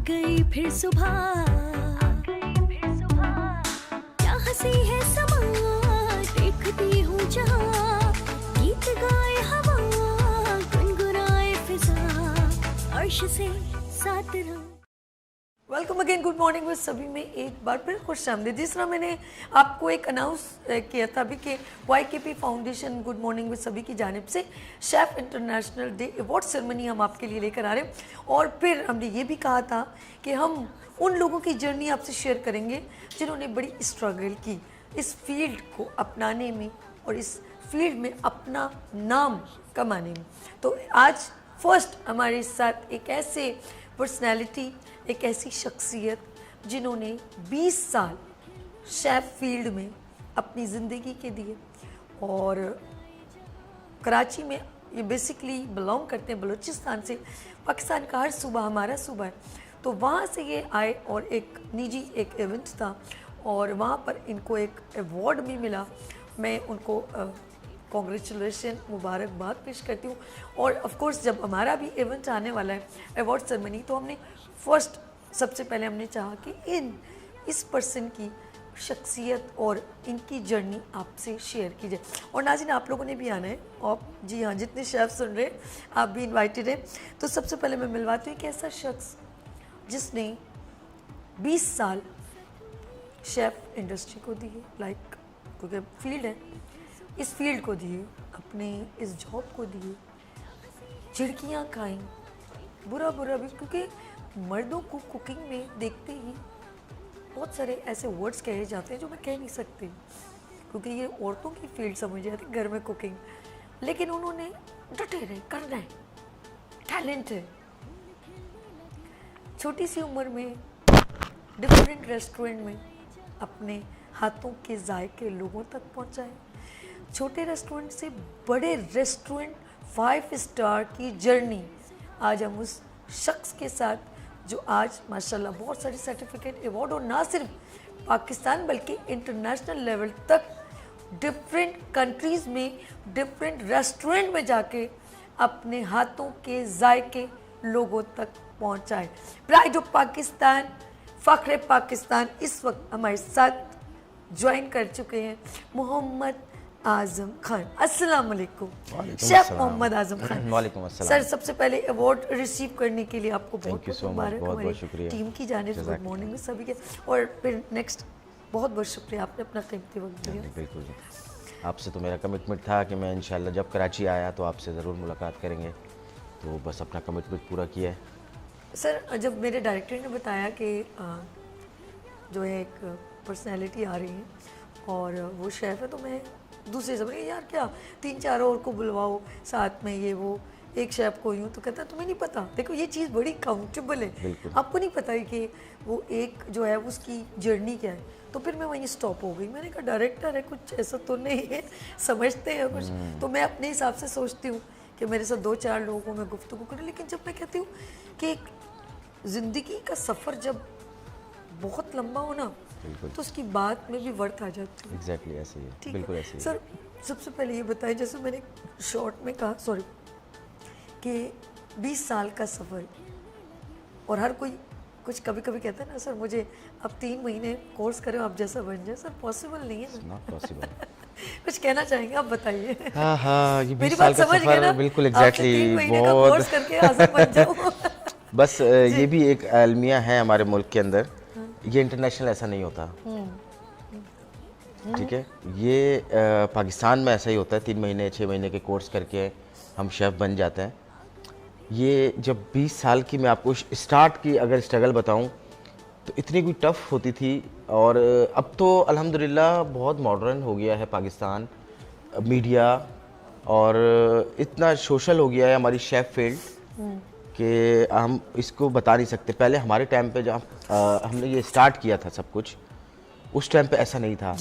गई फिर सुबह, क्या हंसी है समा, देखती हूँ जहाँ, गीत गाए हवा, गुनगुनाए फिजा, अर्श से साथ रहो। Welcome again, good morning with सभी में एक बार फिर खुश आमदीद। जिस तरह मैंने आपको एक अनाउंस किया था अभी कि YKP foundation good morning with सभी की जानिब से chef international day award ceremony हम आपके लिए लेकर आ रहे हैं। और फिर हमने ये भी कहा था कि हम उन लोगों की जर्नी आपसे शेयर करेंगे जिन्होंने बड़ी स्ट्रगल की इस फील्ड को अपनाने में और इस फील्ड में अपना नाम कमाने में। तो आज फर्स्ट हमारे साथ एक ऐसे पर्सनैलिटी, एक ऐसी शख्सियत जिन्होंने 20 साल शेफ़ फील्ड में अपनी ज़िंदगी के दिए और कराची में ये बेसिकली बिलोंग करते हैं बलूचिस्तान से। पाकिस्तान का हर सूबा हमारा सूबा है, तो वहाँ से ये आए और एक निजी एक इवेंट था और वहाँ पर इनको एक अवार्ड भी मिला। मैं उनको कॉन्ग्रेचुलेशन, मुबारकबाद पेश करती हूँ। और ऑफ कोर्स जब हमारा भी इवेंट आने वाला है अवार्ड सेरेमनी, तो हमने फर्स्ट सबसे पहले हमने चाहा कि इस पर्सन की शख्सियत और इनकी जर्नी आपसे शेयर की जाए। और नाज़रीन, आप लोगों ने भी आना है, और जी हाँ, जितने शेफ़ सुन रहे हैं आप भी इनवाइटेड हैं। तो सबसे पहले मैं मिलवाती हूँ एक ऐसा शख्स जिसने 20 साल शेफ़ इंडस्ट्री को दिए, लाइक क्योंकि फील्ड है, इस फील्ड को दिए, अपने इस जॉब को दिए, झिड़कियाँ खाई, बुरा भी, क्योंकि मर्दों को कुकिंग में देखते ही बहुत सारे ऐसे वर्ड्स कहे जाते हैं जो मैं कह नहीं सकती क्योंकि ये औरतों की फील्ड समझ जाती है घर में कुकिंग। लेकिन उन्होंने डटे रहे, करना है, टैलेंट है। छोटी सी उम्र में डिफरेंट रेस्टोरेंट में अपने हाथों के जायके लोगों तक पहुंचाए। छोटे रेस्टोरेंट से बड़े रेस्टोरेंट 5 स्टार की जर्नी आज हम उस शख्स के साथ जो आज माशाल्लाह बहुत सारे सर्टिफिकेट, अवार्ड और ना सिर्फ पाकिस्तान बल्कि इंटरनेशनल लेवल तक डिफरेंट कंट्रीज़ में डिफरेंट रेस्टोरेंट में जाके अपने हाथों के जायके लोगों तक पहुंचाए। प्राइड ऑफ पाकिस्तान, फ़ख्र पाकिस्तान इस वक्त हमारे साथ ज्वाइन कर चुके हैं मोहम्मद आज़म खान। अस्सलाम वालेकुम शेफ़ मोहम्मद आज़म खान। वालेकुम अस्सलाम सर, सबसे पहले अवार्ड रिसीव करने के लिए आपको बहुत बहुत मुबारक, बहुत हमारी शुक्रिया। टीम की जानिब से गुड मॉर्निंग में सभी के। और फिर नेक्स्ट बहुत बहुत शुक्रिया, आपने अपना कीमती वक्त दिया। बिल्कुल, आपसे तो मेरा कमिटमेंट था कि मैं इंशाल्लाह जब कराची आया तो आपसे ज़रूर मुलाकात करेंगे, तो बस अपना कमिटमेंट पूरा किया है। सर, जब मेरे डायरेक्टर ने बताया कि जो है एक पर्सनैलिटी आ रही है और वो शेफ़ है, तो मैं दूसरे समय यार क्या 3-4 और को बुलवाओ साथ में, ये वो एक शेफ़ को यूँ, तो कहता है तुम्हें नहीं पता, देखो ये चीज़ बड़ी काउंटेबल है, आपको नहीं पता है कि वो एक जो है उसकी जर्नी क्या है। तो फिर मैं वहीं स्टॉप हो गई। मैंने कहा डायरेक्टर है, कुछ ऐसा तो नहीं है, समझते हैं कुछ। तो मैं अपने हिसाब से सोचती हूँ कि मेरे साथ 2-4 लोगों को मैं गुफ्तगू करूँ। लेकिन जब मैं कहती हूँ कि एक ज़िंदगी का सफ़र जब बहुत लंबा हो ना, तो उसकी बात में भी वर्थ आ जाती है। एग्जैक्टली ऐसे ही है, बिल्कुल ऐसे ही। सर, सबसे पहले ये बताएं, जैसे मैंने शॉर्ट में कहा, सॉरी, कि 20 साल का सफ़र, और हर कोई कुछ कभी कभी कहता है ना सर मुझे अब 3 महीने कोर्स करें आप जैसा बन जाए। सर पॉसिबल नहीं है ना, नॉट पॉसिबल। कुछ कहना चाहेंगे आप, बताइए। हाँ, ये 20 मेरी साल बात का समझ गए ना? सफ़र बिल्कुल आपसे एग्जैक्टली 3 महीने का बहुत कोर्स करके आज़म बन जाऊँ। बस ये भी एक अलमिया है हमारे मुल्क के अंदर, ये इंटरनेशनल ऐसा नहीं होता, ठीक है। ये पाकिस्तान में ऐसा ही होता है, 3 महीने 6 महीने के कोर्स करके हम शेफ़ बन जाते हैं। ये जब 20 साल की मैं आपको स्टार्ट की अगर स्ट्रगल बताऊं तो इतनी कोई टफ़ होती थी, और अब तो अल्हम्दुलिल्लाह बहुत मॉडर्न हो गया है पाकिस्तान, मीडिया, और इतना सोशल हो गया है हमारी शेफ़ फील्ड कि हम इसको बता नहीं सकते। पहले हमारे टाइम पे जब हमने ये स्टार्ट किया था सब कुछ, उस टाइम पे ऐसा नहीं था,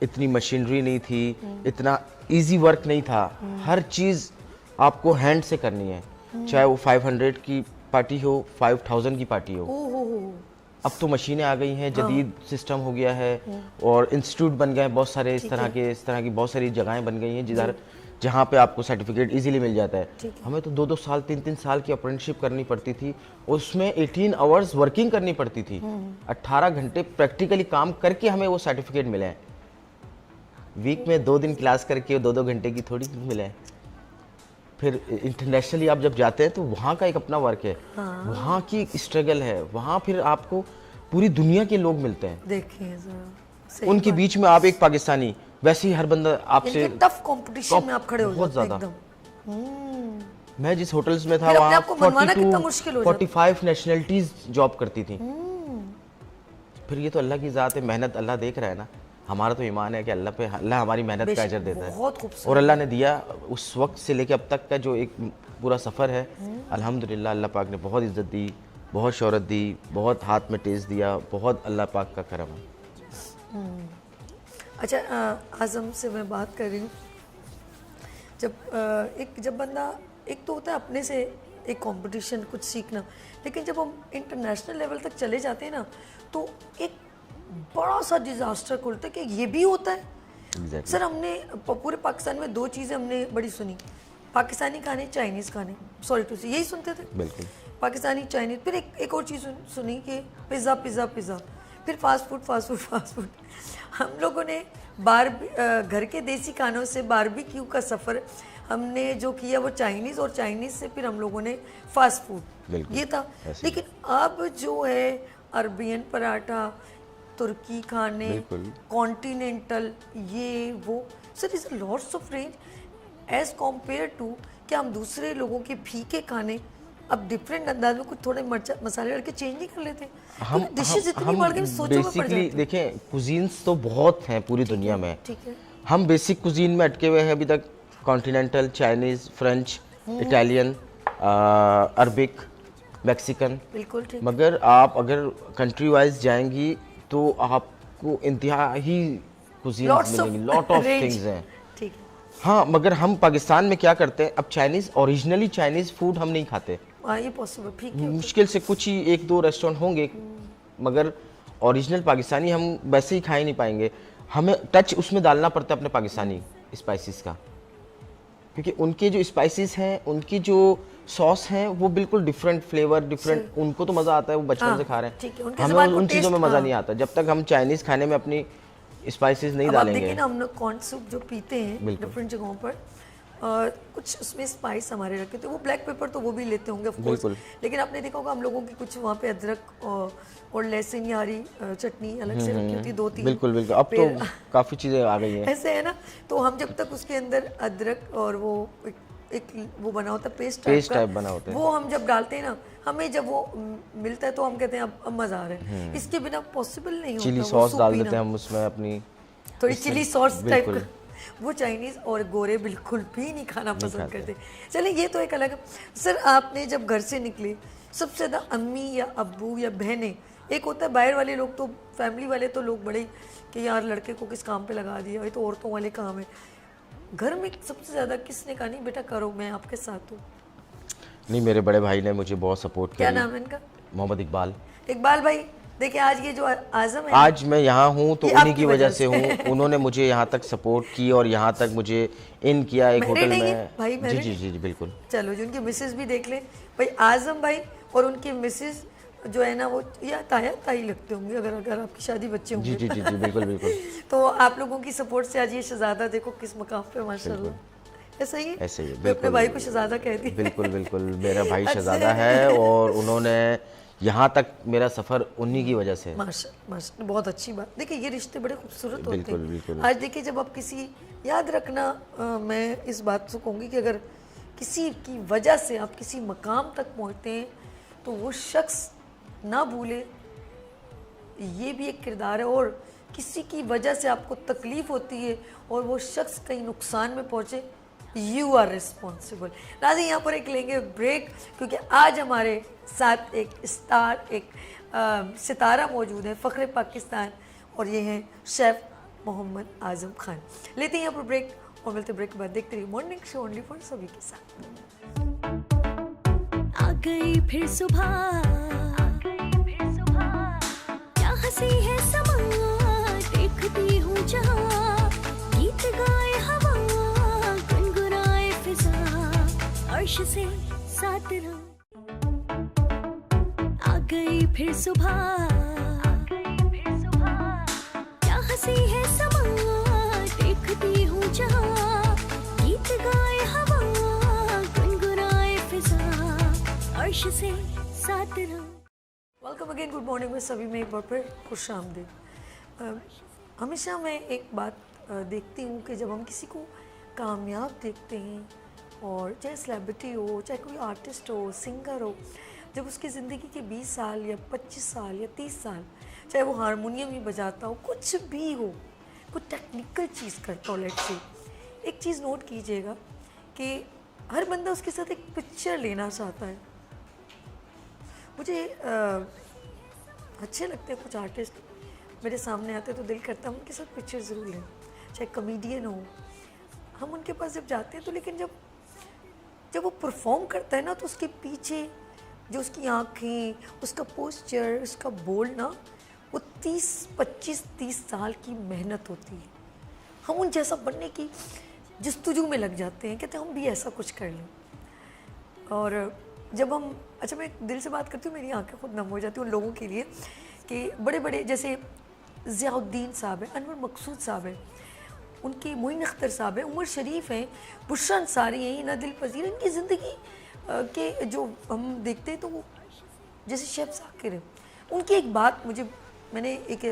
इतनी मशीनरी नहीं थी, इतना इजी वर्क नहीं था, हर चीज़ आपको हैंड से करनी है, चाहे वो 500 की पार्टी हो, 5000 की पार्टी हो। अब तो मशीनें आ गई हैं, जदीद सिस्टम हो गया है, और इंस्टीट्यूट बन गए हैं बहुत सारे, इस तरह की बहुत सारी जगहें बन गई हैं जिधर जहाँ पे आपको सर्टिफिकेट इजीली मिल जाता ठीक है। है। हमें तो 2-2 साल 3-3 साल की अप्रेंटिसशिप करनी पड़ती थी, उसमें 18 आवर्स वर्किंग करनी पड़ती थी, 18 घंटे प्रैक्टिकली काम करके हमें वो सर्टिफिकेट मिले हैं। वीक में 2 दिन क्लास करके 2-2 घंटे की थोड़ी मिले हैं। फिर इंटरनेशनली आप जब जाते हैं तो वहाँ का एक अपना वर्क है, वहाँ की स्ट्रगल है, वहाँ फिर आपको पूरी दुनिया के लोग मिलते हैं, देखिए जरा, सही उनके बात। बीच में आप एक पाकिस्तानी, वैसे ही हर बंदा आपसे इनके टफ कंपटीशन में आप खड़े हो बहुत जाते हैं ज़्यादा। एकदम। मैं जिस होटल्स में था फिर अपने वहाँ आप को मनवाना कितना मुश्किल हो जाता है। 45 नेशनलिटीज जॉब करती थी। फिर ये तो अल्लाह की ज़ात है, मेहनत अल्लाह देख रहा है ना। हमारा तो ईमान है कि अल्लाह हमारी मेहनत का अजर देता है, बहुत खूबसूरत। और अल्लाह ने दिया। उस वक्त से लेके अब तक का जो एक पूरा सफ़र है, अल्हम्दुलिल्लाह अल्लाह पाक ने बहुत इज़्ज़त दी, बहुत शोहरत दी, बहुत हाथ में टेस्ट दिया, बहुत अल्लाह पाक का करम है। अच्छा, आज़म से मैं बात कर रही हूँ। जब बंदा, एक तो होता है अपने से एक कंपटीशन कुछ सीखना, लेकिन जब हम इंटरनेशनल लेवल तक चले जाते हैं ना, तो एक बड़ा सा डिजास्टर खुलता है कि ये भी होता है। Exactly. सर, हमने पूरे पाकिस्तान में 2 चीज़ें हमने बड़ी सुनी, पाकिस्तानी खाने, चाइनीज़ खाने, सॉरी टू से यही सुनते थे, बिल्कुल। पाकिस्तानी, चाइनीज़। फिर एक और चीज़ सुनी कि पिज़्ज़ा पिज़्ज़ा पिज़्ज़ा, फिर fast food fast food fast food. हम लोगों ने घर के देसी खानों से बारबेक्यू का सफ़र हमने जो किया वो चाइनीज़, और चाइनीज़ से फिर हम लोगों ने फास्ट फूड, बिल्कुल, ये था। ऐसे ही। लेकिन अब जो है अरबियन पराठा, तुर्की खाने, बिल्कुल। कॉन्टिनेंटल, ये वो, sir is lots of range as compare to कि हम दूसरे लोगों के फीके खाने अब डिफरेंट अंदाज में कुछ थोड़े मसाले डाल के चेंज नहीं कर लेते? डिशेज इतनी बढ़ गई, सोचो में पड़ बेसिकली जाती है। देखें, कुजीन्स तो बहुत हैं पूरी दुनिया में। ठीक है। हम बेसिक कुजीन में अटके हुए हैं अभी तक, continental, Chinese, French, Italian, Arabic, Mexican. बिल्कुल ठीक। मगर आप अगर कंट्री वाइज जाएंगी तो आपको इंतहाई कुजीन्स लॉट्स ऑफ मिलेंगी, लॉट ऑफ रेंज। थिंग्स हैं। ठीक है। हाँ, मगर हम पाकिस्तान में क्या करते हैं, अब चाइनीज़, ओरिजिनली चाइनीज़ फूड हम नहीं खाते। हाँ, ये पॉसिबल, ठीक है। मुश्किल से कुछ ही 1-2 रेस्टोरेंट होंगे, मगर ओरिजिनल पाकिस्तानी हम वैसे ही खा ही नहीं पाएंगे। हमें टच उसमें डालना पड़ता है अपने पाकिस्तानी स्पाइसेस का, क्योंकि उनके जो स्पाइसेस हैं, उनकी जो सॉस हैं, वो बिल्कुल डिफरेंट फ्लेवर, डिफरेंट, उनको तो मज़ा आता है, वो बचपन हाँ, से खा रहे ठीक है, हैं। उनके हमें ज़बान को उन चीज़ों में टेस्ट, मज़ा हाँ। नहीं आता जब तक हम चाइनीज़ खाने में अपनी स्पाइसेस नहीं अब आप डालेंगे। देखिए ना, हम लोग कॉर्न सूप जो पीते हैं बिल्कुल। डिफरेंट जगहों पर, कुछ उसमें स्पाइस हमारे रखे थे, वो ब्लैक पेपर तो वो भी लेते होंगे ऑफ कोर्स, बिल्कुल। लेकिन आपने देखा होगा हम लोगों की कुछ वहाँ पे अदरक और लहसुन या हरी चटनी अलग से रखी होती, 2-3। बिल्कुल बिल्कुल, अब तो काफ़ी चीज़ें आ गई हैं। ऐसे है ना, तो हम जब तक उसके अंदर अदरक और वो एक वो बना होता है पेस्ट पेस्ट का, टाइप बना होता है। वो हम जब डालते हैं ना, हमें जब वो मिलता है तो हम कहते हैं अब मज़ा आ रहा है। इसके बिना पॉसिबल नहीं होता। चिली वो सॉस सूप डाल पीना। देते हैं हम उसमें अपनी, थोड़ी चिली सॉस टाइप बिल्कुल। का। वो चाइनीज़ और गोरे बिल्कुल भी नहीं खाना पसंद करते। चलिए, ये तो एक अलग। सर, आपने जब घर से निकले, सबसे ज़्यादा अम्मी या अब्बू या बहनें, एक होता है बाहर वाले लोग, तो फैमिली वाले तो लोग बड़े कि यार लड़के को किस काम पे लगा दिया, ये तो औरतों वाले काम है। घर में सबसे ज़्यादा किसने कहा नहीं बेटा करो, मैं आपके साथ हूँ? नहीं, मेरे बड़े भाई ने मुझे बहुत सपोर्ट क्या किया। नाम है इनका? मोहम्मद इकबाल। इकबाल भाई, देखिए आज ये जो आज़म है, आज मैं यहाँ हूँ तो ये उन्हीं आपकी की वजह वजह से हूँ। उन्होंने मुझे यहाँ तक सपोर्ट की और यहाँ तक मुझे इन किया एक Married होटल है ये? में। भाई जी married? जी जी जी बिल्कुल। चलो जी, उनकी मिसेज भी देख लें भाई। आज़म भाई और उनकी मिसेज जो है ना, वो या ताया ताई लगते होंगे अगर आपकी शादी बच्चे जी होंगे। जी जी जी बिल्कुल बिल्कुल। तो आप लोगों की सपोर्ट से आज ये शहजादा देखो किस मकाम पे, माशाल्लाह। ऐसा ही है, ऐसे ही है, मैं अपने बिल्कुल, भाई को शहजादा कहती हूँ। बिल्कुल बिल्कुल, मेरा भाई अच्छा। शहजादा है और उन्होंने यहाँ तक मेरा सफ़र उन्हीं की वजह से। माशा, बहुत अच्छी बात। देखिए, ये रिश्ते बड़े खूबसूरत होते बिल्कुल, हैं। बिल्कुल। आज देखिए, जब आप किसी, याद रखना, मैं इस बात से कहूँगी कि अगर किसी की वजह से आप किसी मकाम तक पहुँचते हैं तो वो शख्स ना भूले, ये भी एक किरदार है। और किसी की वजह से आपको तकलीफ़ होती है और वो शख्स कहीं नुकसान में पहुँचे, यू आर रिस्पॉन्सिबल। नाज़रीन, यहाँ पर एक लेंगे ब्रेक, क्योंकि आज हमारे साथ एक स्टार, एक सितारा मौजूद है, फ़ख्र पाकिस्तान, और ये हैं शेफ़ मोहम्मद आज़म खान। लेते हैं यहाँ पर ब्रेक और मिलते ब्रेक के बाद। देखते रहिए मॉर्निंग शो ओनली फॉर सभी के साथ। आ गई फिर सुबह, क्या हंसी है समा, देखती हूँ जहाँ, गीत गाए हवा, गुनगुना अर्श से 7 रंग आ गई फिर सुबह क्या हंसी है समा देखती हूँ जहाँ गीत गाए हवा गुनगुनाए फिजा अर्श से 7 रंग। वेलकम अगेन, गुड मॉर्निंग में सभी में एक बार फिर खुश आमदीद। हमेशा मैं एक बात देखती हूँ कि जब हम किसी को कामयाब देखते हैं, और चाहे सेलिब्रिटी हो, चाहे कोई आर्टिस्ट हो, सिंगर हो, जब उसकी ज़िंदगी के 20 साल या 25 साल या 30 साल, चाहे वो हारमोनियम ही बजाता हो, कुछ भी हो, कुछ टेक्निकल चीज़ करता हो, लेट्स से, एक चीज़ नोट कीजिएगा कि हर बंदा उसके साथ एक पिक्चर लेना चाहता है। मुझे अच्छे लगते हैं कुछ आर्टिस्ट, मेरे सामने आते तो दिल करता है उनके साथ पिक्चर ज़रूर लें, चाहे कॉमेडियन हो। हम उनके पास जब जाते हैं तो लेकिन जब वो परफॉर्म करता है ना, तो उसके पीछे जो उसकी आँखें, उसका पोस्चर, उसका बोलना, वो 25-30 साल की मेहनत होती है। हम उन जैसा बनने की जस्तुजू में लग जाते हैं, कहते हैं हम भी ऐसा कुछ कर लें। और जब हम, अच्छा मैं दिल से बात करती हूँ, मेरी आंखें खुद नम हो जाती हैं उन लोगों के लिए कि बड़े बड़े जैसे ज़ियाउद्दीन साहब हैं, अनवर मकसूद साहब हैं, उनकी मोइन अख्तर साहब हैं, उमर शरीफ हैं, बुशरा अंसारी हैं, हिना दिल पजीर, इनकी ज़िंदगी के जो हम देखते हैं तो वो जैसे शेफ ज़ाकिर हैं। उनकी एक बात मैंने एक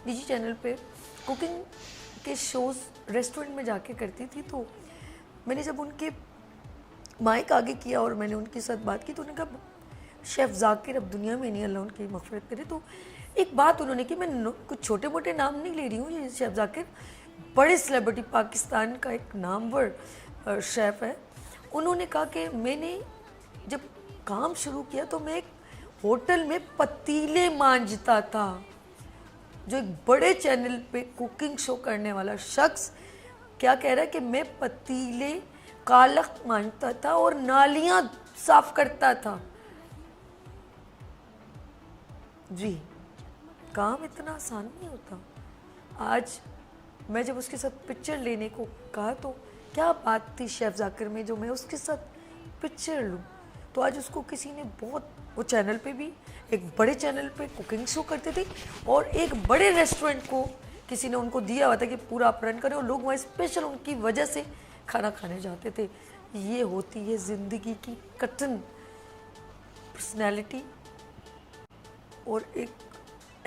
निजी चैनल पे कुकिंग के शोज़ रेस्टोरेंट में जाके करती थी, तो मैंने जब उनके माइक आगे किया और मैंने उनके साथ बात की तो उन्होंने कहा शेफ़ ज़ाकिर अब दुनिया में नहीं, अल्लाह उनकी मग़फ़िरत करे। तो एक बात उन्होंने की, मैं कुछ छोटे मोटे नाम नहीं ले रही हूँ, ये शेफ़ ज़ाकिर बड़े सेलिब्रिटी, पाकिस्तान का एक नामवर शेफ़ है। उन्होंने कहा कि मैंने जब काम शुरू किया तो मैं एक होटल में पतीले मांजता था। जो एक बड़े चैनल पे कुकिंग शो करने वाला शख्स क्या कह रहा है कि मैं पतीले कालख मांजता था और नालियां साफ करता था। जी, काम इतना आसान नहीं होता। आज मैं जब उसके साथ पिक्चर लेने को कहा तो क्या बात थी शेफ़ ज़ाकिर में जो मैं उसके साथ पिक्चर लूँ, तो आज उसको किसी ने बहुत, वो चैनल पे भी एक बड़े चैनल पे कुकिंग शो करते थे और एक बड़े रेस्टोरेंट को किसी ने उनको दिया हुआ था कि पूरा आप रन करें और लोग वहाँ स्पेशल उनकी वजह से खाना खाने जाते थे। ये होती है ज़िंदगी की कठिन पर्सनैलिटी और एक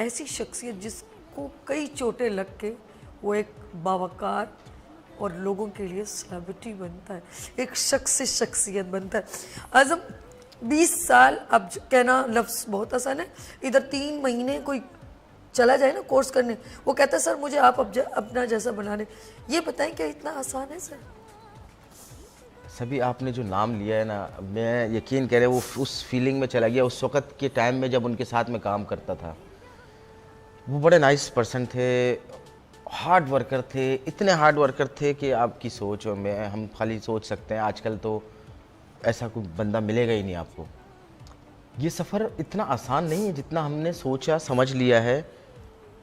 ऐसी शख्सियत जिसको कई चोटें लग के वो एक बावकार और लोगों के लिए सेलिब्रिटी बनता है, एक शख्स से शख्सियत बनता है। आज़म 20 साल, अब कहना लफ्ज़ बहुत आसान है, इधर 3 महीने कोई चला जाए ना कोर्स करने, वो कहता है सर मुझे आप अपना जैसा बना रहे। ये बताएं क्या इतना आसान है सर? सभी आपने जो नाम लिया है ना, मैं यकीन कह रहे वो उस फीलिंग में चला गया, उस वक़्त के टाइम में जब उनके साथ में काम करता था। वो बड़े नाइस पर्सन थे, हार्ड वर्कर थे, इतने हार्ड वर्कर थे कि आपकी सोच और मैं हम खाली सोच सकते हैं। आजकल तो ऐसा कोई बंदा मिलेगा ही नहीं आपको। ये सफ़र इतना आसान नहीं है जितना हमने सोचा समझ लिया है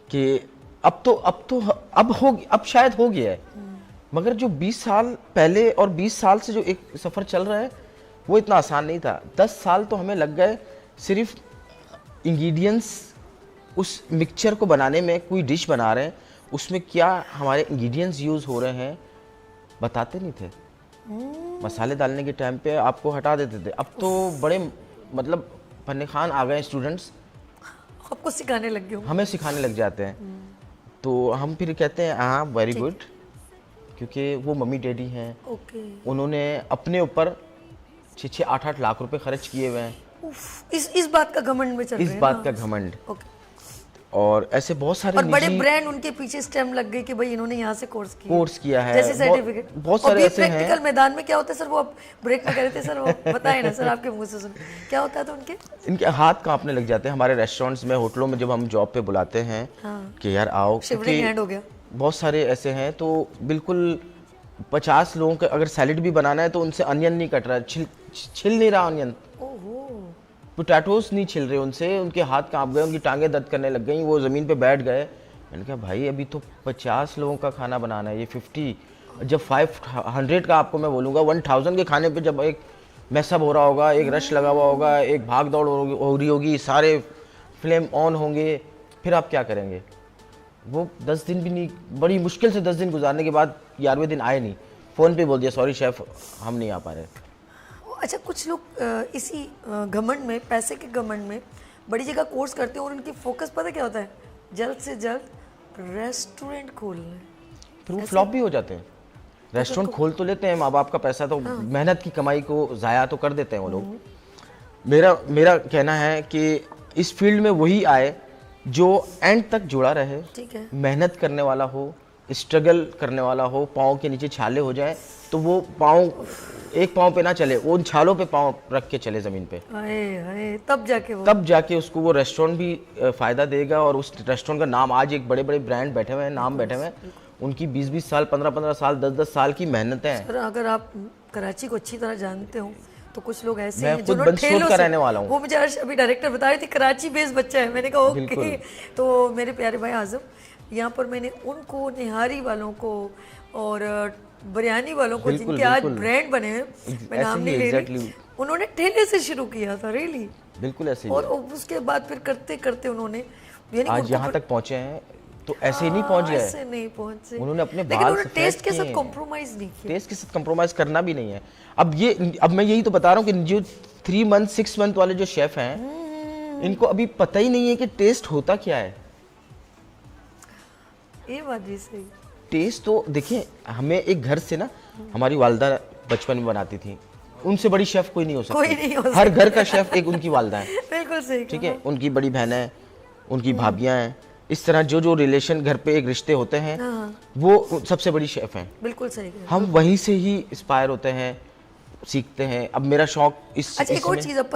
कि अब शायद हो गया है, मगर जो 20 साल पहले और 20 साल से जो एक सफ़र चल रहा है वो इतना आसान नहीं था। 10 साल तो हमें लग गए सिर्फ इंग्रेडिएंट्स, उस मिक्सचर को बनाने में। कोई डिश बना रहे हैं उसमें क्या हमारे इंग्रेडिएंट्स यूज़ हो रहे हैं बताते नहीं थे। मसाले डालने के टाइम पे आपको हटा देते थे। अब तो बड़े मतलब फन्ने खान आ गए स्टूडेंट्स, आपको सिखाने लग गए, हमें सिखाने लग जाते हैं। तो हम फिर कहते हैं हाँ वेरी गुड, क्योंकि वो मम्मी डैडी हैं, उन्होंने अपने ऊपर 6-8 लाख रुपए खर्च किए हुए हैं। इस बात का घमंड में चल रहे हैं, इस बात का घमंड। और ऐसे बहुत सारे और बड़े ब्रांड उनके पीछे स्टेम लग गई कि भाई इन्होंने यहाँ से कोर्स किया है, जैसे सर्टिफिकेट। बहुत सारे ऐसे हैं। प्रैक्टिकल मैदान में क्या होता है सर, वो आप ब्रेक में कह रहे थे सर, वो बताए ना सर, आपके मुंह से सुन क्या होता है। तो इनके हाथ कांपने लग जाते हैं। हमारे रेस्टोरेंट्स में, होटलों में जब हम जॉब पे बुलाते हैं कि यार आओ, शिवरिंग हैंड हो गया। बहुत सारे ऐसे हैं तो बिल्कुल 50 लोगों का अगर सैलेड भी बनाना है तो उनसे अनियन नहीं कट रहा, छिल नहीं रहा अनियन, पोटैटोस नहीं छिल रहे उनसे, उनके हाथ कांप गए, उनकी टांगें दर्द करने लग गई, वो ज़मीन पे बैठ गए। मैंने कहा भाई अभी तो 50 लोगों का खाना बनाना है, ये 50, जब 500 का आपको मैं बोलूँगा 1000 के खाने पे जब एक मैसअप हो रहा होगा, एक रश लगा हुआ होगा, एक भाग दौड़ हो रही होगी, सारे फ्लेम ऑन होंगे, फिर आप क्या करेंगे? वो 10 दिन भी नहीं, बड़ी मुश्किल से 10 दिन गुजारने के बाद 11वें दिन आए नहीं, फ़ोन पे बोल दिया सॉरी शेफ़ हम नहीं आ पा रहे। अच्छा, कुछ लोग इसी घमंड में, पैसे के घमंड में बड़ी जगह कोर्स करते हैं और उनकी फोकस पता क्या होता है, जल्द से जल्द रेस्टोरेंट खोलना। फिर वो फ्लॉप भी हो जाते हैं। रेस्टोरेंट खोल तो लेते हैं, माँ बाप का पैसा तो मेहनत की कमाई को ज़ाया तो कर देते हैं वो लोग। मेरा कहना है कि इस फील्ड में वही आए जो एंड तक जुड़ा रहे, ठीक है, मेहनत करने वाला हो, स्ट्रगल करने वाला हो, पाँव के नीचे छाले हो जाए तो वो पाँव एक पाँव पे ना चले, वो उन छालों पे पाँव रख के चले ज़मीन पे, तब जाके उसको वो रेस्टोरेंट भी फ़ायदा देगा। और उस रेस्टोरेंट का नाम, आज एक बड़े बड़े ब्रांड बैठे हुए हैं, नाम बैठे हुए हैं, उनकी 20-20 साल, 15-15 साल, 10-10 साल की मेहनत है। सर, अगर आप कराची को अच्छी तरह जानते हो तो कुछ लोग ऐसे हैं जो ठेलों का रहने वाला हूँ। वो मुझे अभी डायरेक्टर बता रही थी कराची बेस्ड बच्चा है, मैंने कहा ओके। तो मेरे प्यारे भाई आजम, यहाँ पर मैंने उनको, निहारी वालों को और बिरयानी वालों को, जिनके आज ब्रांड बने हैं, मैं नाम नहीं ले रही, उन्होंने ठेले से शुरू किया था। रियली बिल्कुल ऐसे और उसके बाद फिर करते करते उन्होंने आज यहाँ तक पहुँचे हैं। तो ऐसे ही नहीं पहुंच गए, ऐसे नहीं पहुंचे, उन्होंने अपने बाल टेस्ट के साथ कॉम्प्रोमाइज नहीं किया। टेस्ट के साथ कॉम्प्रोमाइज करना भी नहीं है। अब मैं यही तो बता रहा हूँ कि जो 3 मंथ 6 मंथ वाले जो शेफ हैं, इनको अभी पता ही नहीं है कि टेस्ट होता क्या है। ये बात भी सही। टेस्ट तो देखिए, हमें एक घर से ना, हमारी वालदा बचपन में बनाती थी, उनसे बड़ी शेफ कोई नहीं हो सकती। हर घर का शेफ एक उनकी वालदा है। बिल्कुल सही, ठीक है, उनकी बड़ी बहन है, उनकी भाभियां हैं, इस तरह जो रिलेशन घर पे एक रिश्ते होते हैं, वो सबसे बड़ी शेफ हैं। बिल्कुल सही। हम वहीं से ही इंस्पायर होते हैं, सीखते हैं। अब मेरा शौक इस अच्छा, एक और चीज़ अब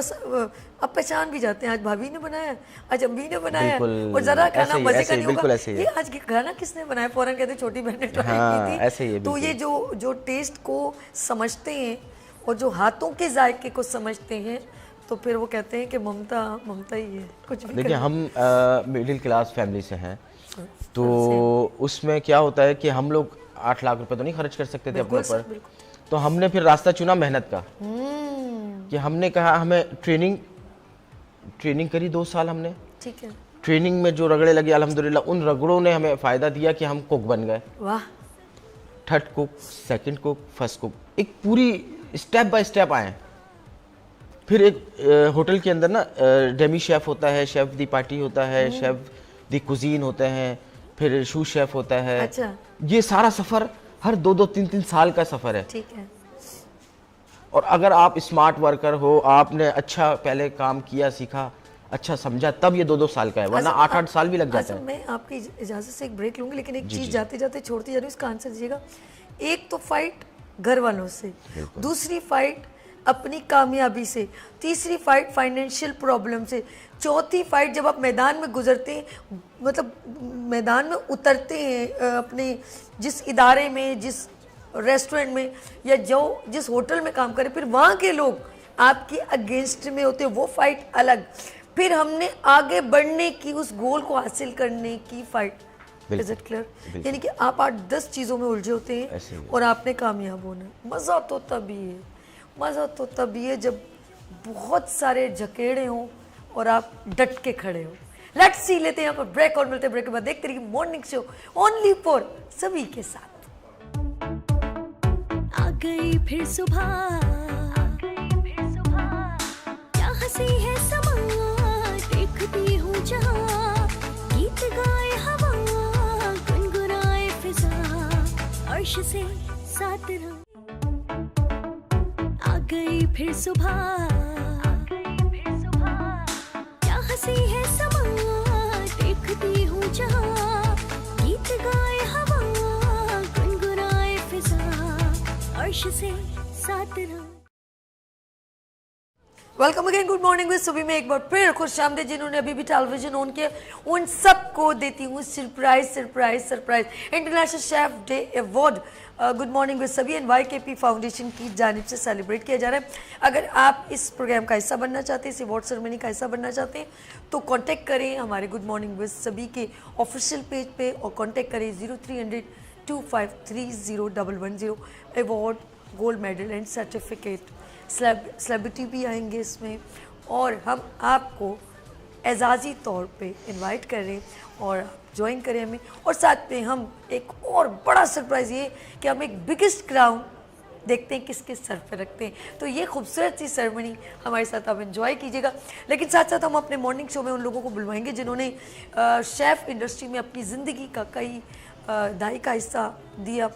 पहचान भी जाते हैं, आज भाभी ने बनाया, आज अम्मी ने बनाया, और जरा खाना मजे का नहीं होगा, ये आज खाना किसने बनाया, फौरन कहते छोटी बहन ने ट्राई की थी। ऐसे ही तो ये जो टेस्ट को समझते हैं और जो हाथों के जायके को समझते हैं, तो फिर वो कहते हैं कि ममता ही है। कुछ भी देखिए, हम मिडिल क्लास फैमिली से हैं, तो उसमें क्या होता है कि हम लोग 8 लाख रुपए तो नहीं खर्च कर सकते थे अपने ऊपर, तो हमने फिर रास्ता चुना मेहनत का, कि हमने कहा हमें ट्रेनिंग करी 2 साल हमने, ठीक है, ट्रेनिंग में जो रगड़े लगे अल्हम्दुलिल्लाह, उन रगड़ों ने हमें फ़ायदा दिया कि हम कुक बन गए। वाह। 3rd cook, 2nd cook, 1st cook, एक पूरी स्टेप बाय स्टेप आए। फिर एक होटल के अंदर ना डेमी शेफ होता है, शेफ दी पार्टी होता है, शेफ दी कुजीन होते हैं, फिर शू शेफ होता है। अच्छा। ये सारा सफ़र हर 2-2, 3-3 साल का सफ़र है। ठीक है। और अगर आप स्मार्ट वर्कर हो, आपने अच्छा पहले काम किया, सीखा, अच्छा समझा, तब ये 2-2 साल का है, वरना 8-8 साल भी लग जाते हैं। मैं आपकी इजाज़त से एक ब्रेक लूँगी, लेकिन एक चीज़ जाते जाते छोड़ती जा रही हूँ, इसका आंसर दीजिएगा। एक तो फाइट घर वालों से, दूसरी फाइट अपनी कामयाबी से, तीसरी फाइट फाइनेंशियल प्रॉब्लम से, चौथी फाइट जब आप मैदान में गुजरते हैं, मतलब मैदान में उतरते हैं, अपने जिस इदारे में, जिस रेस्टोरेंट में, या जिस होटल में काम करें, फिर वहाँ के लोग आपके अगेंस्ट में होते हैं, वो फाइट अलग। फिर हमने आगे बढ़ने की, उस गोल को हासिल करने की फाइट। Is it clear? यानी कि आप 8-10 चीज़ों में उलझे होते हैं और आपने कामयाब होना है। मज़ा तो तभी है जब बहुत सारे झकेड़े हों और आप डट के खड़े हो। लेट्स सी, लेते हैं यहाँ पर ब्रेक और मिलते हैं ब्रेक के बाद। देखते रहिए मॉर्निंग शो ओनली फॉर सभी के साथ। आ गई फिर सुबह, क्या हंसी है समा, देखती हूँ जहाँ, गीत गाए हवा, गुनगुनाए फिजा, अर्श से साथ रहो। आ गई फिर सुबह, क्या हंसी है समा, देखती हूँ जहाँ, गीत गाए हवा, गुनगुनाए फिजा, अर्श से साथ रहो। Welcome again, good morning with सुबह में एक बार फिर खुशामदीद। जिन्होंने अभी भी टेलीविजन ऑन किया, उन सबको देती हूँ surprise international chef day award good morning with सभी एंड YKP फाउंडेशन की जानिब से सेलिब्रेट किया जा रहा है। अगर आप इस प्रोग्राम का हिस्सा बनना चाहते हैं, इस अवार्ड सेरेमनी का हिस्सा बनना चाहते हैं, तो कांटेक्ट करें हमारे गुड मॉर्निंग विद सभी के ऑफिशियल पेज पे, और कांटेक्ट करें 0300 2530 110। Award gold medal and certificate, celebrity भी आएंगे इसमें, और हम आपको एजाज़ी तौर पे इनवाइट कर रहे हैं और आप ज्वाइन करें हमें। और साथ में हम एक और बड़ा सरप्राइज़ ये कि हम एक बिगेस्ट क्राउन देखते हैं किसके सर पे रखते हैं। तो ये खूबसूरत सी सेरेमनी हमारे साथ आप एंजॉय कीजिएगा। लेकिन साथ साथ हम अपने मॉर्निंग शो में उन लोगों को बुलवाएंगे जिन्होंने शेफ़ इंडस्ट्री में अपनी ज़िंदगी का कई दहाई का हिस्सा दिया,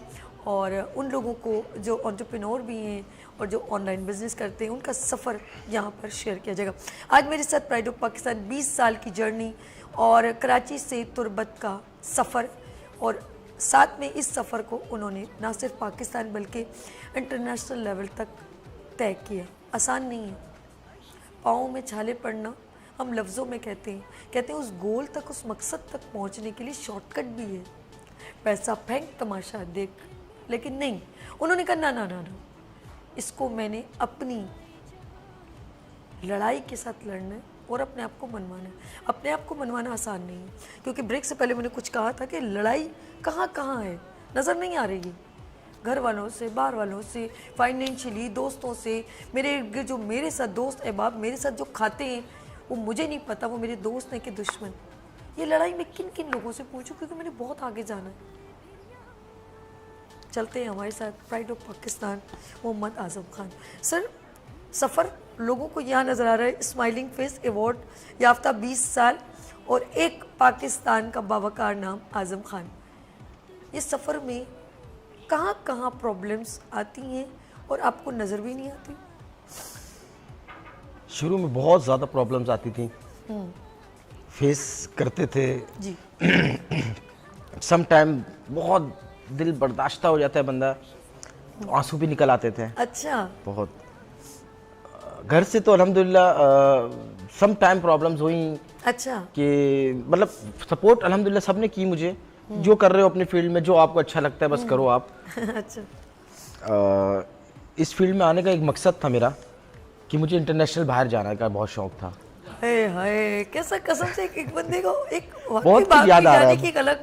और उन लोगों को जो एंटरप्रेन्योर भी हैं और जो ऑनलाइन बिजनेस करते हैं उनका सफ़र यहाँ पर शेयर किया जाएगा। आज मेरे साथ प्राइड ऑफ पाकिस्तान 20 साल की जर्नी और कराची से तुर्बत का सफ़र, और साथ में इस सफ़र को उन्होंने ना सिर्फ पाकिस्तान बल्कि इंटरनेशनल लेवल तक तय किया। आसान नहीं है, पाँव में छाले पड़ना हम लफ्ज़ों में कहते हैं उस गोल तक, उस मकसद तक पहुंचने के लिए शॉर्टकट भी है, पैसा फेंक तमाशा देख, लेकिन नहीं, उन्होंने कहा ना ना ना ना, इसको मैंने अपनी लड़ाई के साथ लड़ना है और अपने आप को मनवाना है। अपने आप को मनवाना आसान नहीं है, क्योंकि ब्रेक से पहले मैंने कुछ कहा था कि लड़ाई कहाँ कहाँ है, नज़र नहीं आ रही है, घर वालों से, बाहर वालों से, फाइनेंशियली, दोस्तों से, मेरे जो मेरे साथ दोस्त अहबाब मेरे साथ जो खाते हैं वो मुझे नहीं पता वो मेरे दोस्त हैं कि दुश्मन। ये लड़ाई मैं किन किन लोगों से पूछूं, क्योंकि मैंने बहुत आगे जाना है। चलते हैं हमारे साथ pride of Pakistan Mohammad Azam Khan sir. सफ़र लोगों को यहाँ नज़र आ रहा है, स्माइलिंग फेस, अवार्ड याफ्ता 20 साल और एक पाकिस्तान का बावकार नाम आज़म खान। ये सफ़र में कहाँ कहाँ प्रॉब्लम्स आती हैं और आपको नज़र भी नहीं आती? शुरू में बहुत ज़्यादा प्रॉब्लम्स आती थी, फेस करते थे जी। सम टाइम बहुत दिल बर्दाश्त हो जाता है बंदा, तो आंसू भी निकल आते थे। अच्छा। बहुत घर से तो अल्हम्दुलिल्लाह सम टाइम प्रॉब्लम्स हुई। अच्छा। कि मतलब सपोर्ट अल्हम्दुलिल्लाह सबने की मुझे, जो कर रहे हो अपनी फील्ड में, जो आपको अच्छा लगता है बस करो आप। अच्छा। इस फील्ड में आने का एक मकसद था मेरा कि मुझे इंटरनेशनल बाहर जाने का बहुत शौक था। हाय हाय, कैसा कसम से एक बंदे को एक बहुत कुछ याद आ रहा है की एक अलग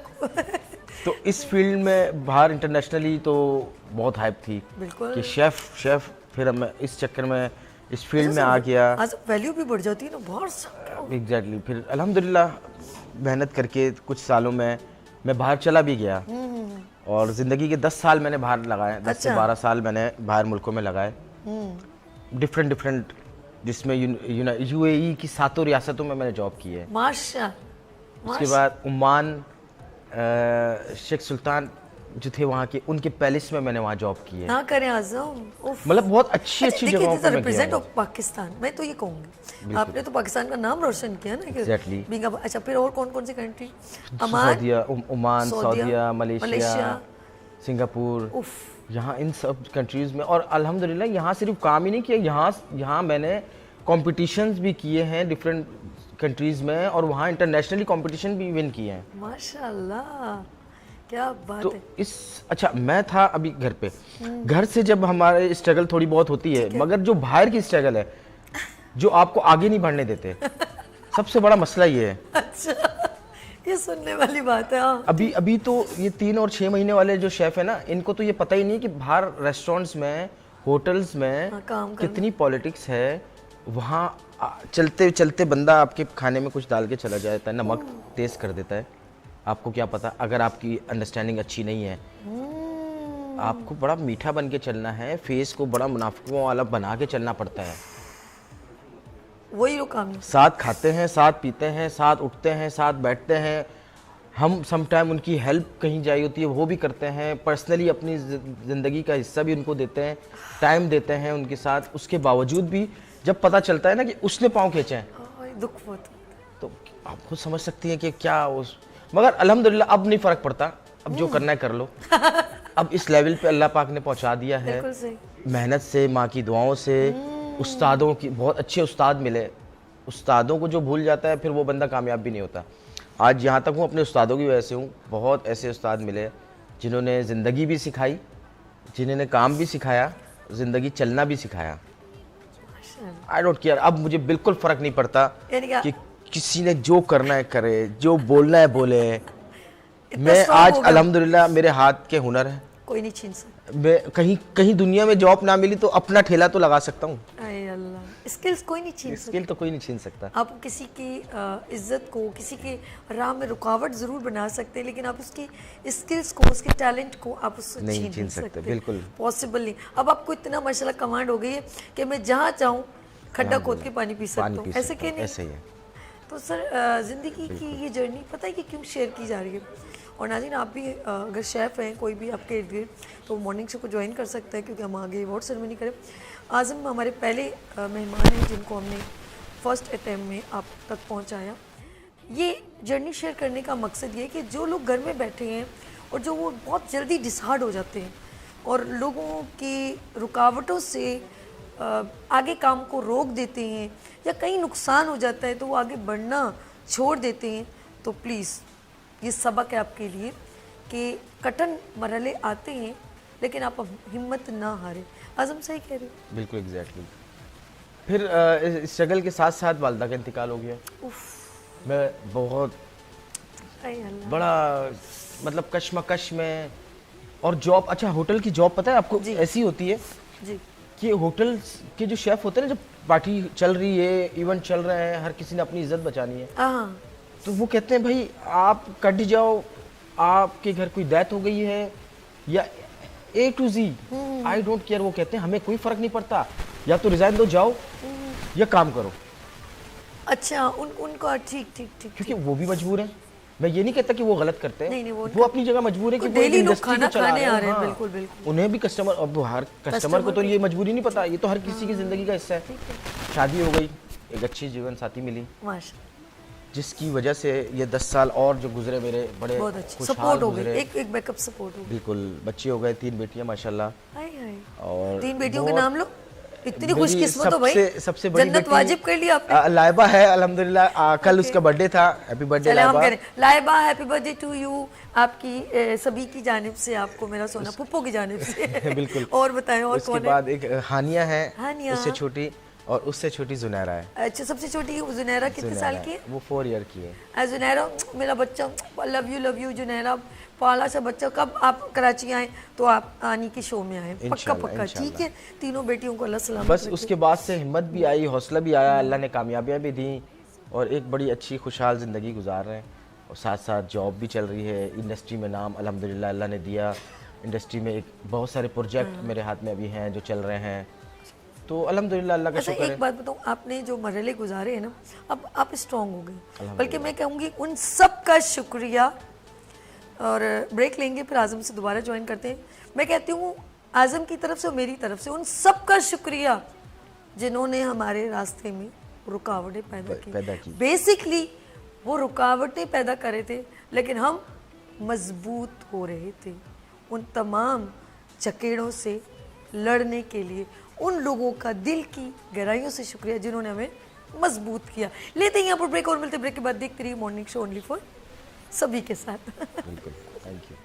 तो इस फील्ड में बाहर इंटरनेशनली तो बहुत हाइप थी। बिल्कुल। कि शेफ फिर मैं इस चक्कर में इस फील्ड में आ गया। आज वैल्यू भी बढ़ जाती है ना बहुत। एग्जैक्टली। फिर अल्हम्दुलिल्लाह मेहनत करके कुछ सालों में मैं बाहर चला भी गया, और ज़िंदगी के 10 साल मैंने बाहर लगाए। 10 से 12 साल मैंने बाहर मुल्कों में लगाए, डिफरेंट, जिसमें यूएई की 7 रियासतों में मैंने जॉब की है। माशाल्लाह। उसके बाद ओमान, शेख सुल्तान जो थे वहाँ के, उनके पैलेस में मैंने वहाँ जॉब की है। ना करें आज़म, मतलब बहुत अच्छी जगहों पर मैं रिप्रेजेंट गया ऑफ पाकिस्तान, मैं तो ये कहूँगी आपने तो पाकिस्तान का नाम रोशन किया ना। Exactly. अच्छा, फिर और कौन कौन सी कंट्री? ओमान, सऊदीया, मलेशिया, सिंगापुर, यहाँ इन सब कंट्रीज़ में। और अल्हम्दुलिल्लाह यहाँ सिर्फ काम ही नहीं किया, यहाँ मैंने कॉम्पिटिशन्स भी किए हैं डिफरेंट कंट्रीज़ में, और वहाँ इंटरनेशनली कॉम्पिटिशन भी विन किए हैं। माशाल्लाह, क्या बात तो है। अच्छा, मैं था अभी घर पे। घर से जब हमारे स्ट्रगल थोड़ी बहुत होती है, मगर जो बाहर की स्ट्रगल है, जो आपको आगे नहीं बढ़ने देते, सबसे बड़ा मसला ये है। अच्छा, ये सुनने वाली बात है। हाँ। अभी तो ये 3 और 6 महीने वाले जो शेफ है ना, इनको तो ये पता ही नहीं कि बाहर रेस्टोरेंट्स में, होटल्स में कितनी पॉलिटिक्स है। वहाँ चलते चलते बंदा आपके खाने में कुछ डाल के चला जाता है, नमक टेस्ट कर देता है। आपको क्या पता, अगर आपकी अंडरस्टैंडिंग अच्छी नहीं है, आपको बड़ा मीठा बन के चलना है, फेस को बड़ा मुनाफिकों वाला बना के चलना पड़ता है। वही लोग काम है। साथ खाते हैं, साथ पीते हैं, साथ उठते हैं, साथ बैठते हैं। हम सम टाइम उनकी हेल्प कहीं जाई होती है वो भी करते हैं, पर्सनली अपनी ज़िंदगी का हिस्सा भी उनको देते हैं, टाइम देते हैं उनके साथ। उसके बावजूद भी जब पता चलता है ना कि उसने पाँव खींचे हैं, दुख बहुत, तो आप खुद समझ सकती हैं कि क्या उस। मगर अल्हम्दुलिल्लाह अब नहीं फ़र्क पड़ता, अब जो करना है कर लो। अब इस लेवल पे अल्लाह पाक ने पहुंचा दिया है, मेहनत से, माँ की दुआओं से, उस्तादों की, बहुत अच्छे उस्ताद मिले। उस्तादों को जो भूल जाता है फिर वो बंदा कामयाब भी नहीं होता। आज यहाँ तक हूँ अपने उस्तादों की वजह से हूँ। बहुत ऐसे उस्ताद मिले जिन्होंने ज़िंदगी भी सिखाई, जिन्होंने काम भी सिखाया, ज़िंदगी चलना भी सिखाया। आई डोंट केयर, अब मुझे बिल्कुल फ़र्क नहीं पड़ता कि किसी ने जो करना है करे, जो बोलना है बोले। मैं आज अल्हम्दुलिल्लाह मेरे हाथ के हुनर है, कोई नहीं छीन सकता। कहीं कहीं दुनिया में जॉब ना मिली तो अपना ठेला तो लगा सकता हूँ। अरे अल्लाह, स्किल्स कोई नहीं छीन सकता। स्किल तो कोई नहीं छीन सकता। आप किसी की इज्जत को, किसी के राह में रुकावट जरूर बना सकते हैं, लेकिन आप उसकी स्किल्स को, उसके टैलेंट को आप उससे नहीं छीन सकते। बिल्कुल पॉसिबल नहीं। अब आपको इतना माशाल्लाह कमांड हो गई है कि मैं जहाँ चाहूँ खड्डा खोद के पानी पी सकता हूँ, ऐसे क्यों नहीं? ऐसे ही है। तो सर ज़िंदगी की ये जर्नी पता है कि क्यों शेयर की जा रही है? और नाज़रीन, आप भी अगर शेफ़ हैं कोई भी आपके इर्द गिर्द, तो मॉर्निंग शो को ज्वाइन कर सकते हैं, क्योंकि हम आगे अवार्ड सेरेमनी करें। आज़म हमारे पहले मेहमान हैं जिनको हमने फर्स्ट अटैम्प्ट में आप तक पहुंचाया। ये जर्नी शेयर करने का मकसद ये है कि जो लोग घर में बैठे हैं और जो वो बहुत जल्दी डिसहार्ड हो जाते हैं और लोगों की रुकावटों से आगे काम को रोक देते हैं या कहीं नुकसान हो जाता है तो वो आगे बढ़ना छोड़ देते हैं, तो प्लीज़ ये सबक है आपके लिए कि कठिन मरहले आते हैं लेकिन आप हिम्मत ना हारें। आज़म सही कह रहे हैं। बिल्कुल एग्जैक्टली। फिर स्ट्रगल के साथ साथ वालदा का इंतकाल हो गया। मैं बहुत बड़ा मतलब कश्मकश में, और जॉब, अच्छा होटल की जॉब पता है आपको ऐसी होती है जी कि होटल के जो शेफ होते हैं ना, जब पार्टी चल रही है, इवेंट चल रहे हैं, हर किसी ने अपनी इज्जत बचानी है, तो वो कहते हैं भाई आप कट जाओ, आपके घर कोई डेथ हो गई है या A to Z, I don't care, वो कहते हैं हमें कोई फर्क नहीं पड़ता, या तो रिजाइन दो जाओ या काम करो। अच्छा, उनको ठीक ठीक ठीक, क्योंकि वो भी मजबूर हैं। मैं ये नहीं कहता कि वो गलत करते हैं, नहीं, वो अपनी जगह मजबूर है कि वो डेली लोग इंडस्ट्री खाना को चला खाने रहे आ हैं। रहे हैं। हाँ। बिल्कुल बिल्कुल। उन्हें भी कस्टमर, अब हर कस्टमर को तो ये मजबूरी नहीं पता, ये तो हर किसी की जिंदगी का हिस्सा है। शादी हो गई, एक अच्छी जीवन साथी मिली, माशाल्लाह, जिसकी वजह से ये 10 साल और जो गुजरे मेरे बड़े बहुत अच्छे खुशहाल सपोर्ट हो गई, गुजरे। एक बैकअप सपोर्ट हो गई। बिल्कुल, बच्चे हो गए, 3 बेटियां माशाल्लाह। हाय हाय, और 3 बेटियों के बहुत- नाम लो, इतनी मेरी खुशकिस्मत हो भाई, सबसे बड़ी जन्नत बेटी वाजिब कर ली आपने। लाइबा है अल्हम्दुलिल्लाह, कल उसका बर्थडे था, हैप्पी बर्थडे चले हम लाइबा। करें, Laiba happy birthday to you, आपकी सभी की जानिब से आपको मेरा सोना, पुप्पो की जानिब से। बिल्कुल। और बताएं, और उसके कौन है? बाद एक हानिया है, हानिया। उससे छोटी, और उससे छोटी जुनैरा है। अच्छा, सबसे छोटी जुनैरा कितने साल की है? वो 4 ईयर की है। जुनैरा मेरा बच्चा, लव यू जुनैरा, पाला सा बच्चा। कब आप कराची आए तो आप आनी के शो में आए, पक्का पक्का, ठीक है? तीनों बेटियों को अल्लाह सलामत बस उसके बाद से हिम्मत भी आई, हौसला भी आया, अल्लाह ने कामयाबियाँ भी दी, और एक बड़ी अच्छी खुशहाल ज़िंदगी गुजार रहे हैं। और साथ साथ जॉब भी चल रही है, इंडस्ट्री में नाम अल्हम्दुलिल्लाह अल्लाह ने दिया। इंडस्ट्री में एक बहुत सारे प्रोजेक्ट मेरे हाथ में अभी हैं जो चल रहे हैं, तो अल्हम्दुलिल्लाह अल्लाह का अच्छा, शुक्र है। एक बात बताऊँ, आपने जो मरहले गुजारे हैं ना, अब आप स्ट्रॉन्ग हो गए, बल्कि मैं कहूँगी उन सब का शुक्रिया। और ब्रेक लेंगे, फिर आज़म से दोबारा ज्वाइन करते हैं। मैं कहती हूँ आज़म की तरफ से और मेरी तरफ से उन सब का शुक्रिया जिन्होंने हमारे रास्ते में रुकावटें पैदा की। बेसिकली वो रुकावटें पैदा कर रहे थे, लेकिन हम मजबूत हो रहे थे। उन तमाम चकेड़ों से लड़ने के लिए उन लोगों का दिल की गहराइयों से शुक्रिया जिन्होंने हमें मजबूत किया। लेते हैं यहाँ पर ब्रेक, और मिलते ब्रेक के बाद देखते रहिए मॉर्निंग शो ओनली फॉर सभी के साथ। बिल्कुल, थैंक यू।